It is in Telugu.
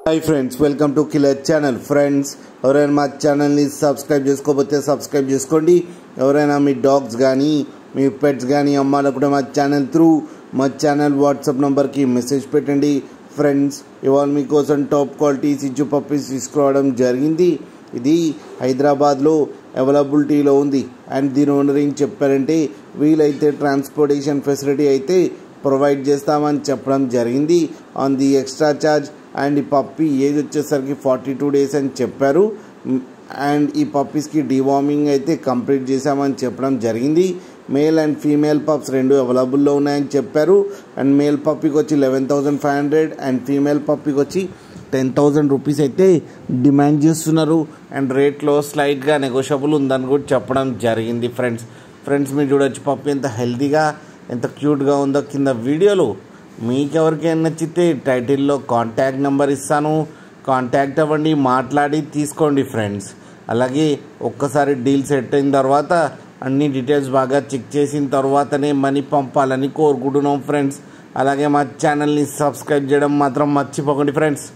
Hi friends, welcome to killer channel. Friends, ఎవరైనా మా ఛానల్ని సబ్స్క్రైబ్ చేసుకోకపోతే సబ్స్క్రైబ్ చేసుకోండి. ఎవరైనా మీ డాగ్స్ కానీ మీ పెట్స్ కానీ అమ్మాలనుకుంటే మా ఛానల్ వాట్సాప్ నెంబర్కి మెసేజ్ పెట్టండి. ఫ్రెండ్స్, ఇవాళ మీకోసం టాప్ క్వాలిటీ సిజ్జు పప్పీస్ తీసుకురావడం జరిగింది. ఇది హైదరాబాద్లో అవైలబిలిటీలో ఉంది. అండ్ దీని ఓనర్ ఏం చెప్పారంటే, వీలైతే ట్రాన్స్పోర్టేషన్ ఫెసిలిటీ అయితే ప్రొవైడ్ చేస్తామని చెప్పడం జరిగింది on the extra charge. And ఈ పప్పీ ఏజ్ వచ్చేసరికి 42 days అని చెప్పారు. అండ్ ఈ పప్పీస్కి డివార్మింగ్ అయితే కంప్లీట్ చేశామని చెప్పడం జరిగింది. మేల్ అండ్ ఫీమేల్ పప్స్ రెండు అవైలబుల్లో ఉన్నాయని చెప్పారు. అండ్ మేల్ పప్పీకి వచ్చి 11,500 అండ్ ఫీమేల్ పప్పీకి వచ్చి 10,000 రూపీస్ అయితే డిమాండ్ చేస్తున్నారు. అండ్ రేట్లో స్లైట్గా నెగోషియబుల్ ఉందని కూడా చెప్పడం జరిగింది. ఫ్రెండ్స్ మీరు చూడొచ్చు పప్పీ ఎంత హెల్తీగా ఎంత క్యూట్గా ఉందో. కింద వీడియోలో మీకెవరికైనా నచ్చితే టైటిల్లో కాంటాక్ట్ నెంబర్ ఇస్తాను, కాంటాక్ట్ అవ్వండి, మాట్లాడి తీసుకోండి ఫ్రెండ్స్. అలాగే ఒక్కసారి డీల్ సెట్ అయిన తర్వాత అన్ని డీటెయిల్స్ బాగా చెక్ చేసిన తర్వాతనే మనీ పంపాలని కోరుకుంటున్నాం ఫ్రెండ్స్. అలాగే మా ఛానల్ని సబ్స్క్రైబ్ చేయడం మాత్రం మర్చిపోకండి ఫ్రెండ్స్.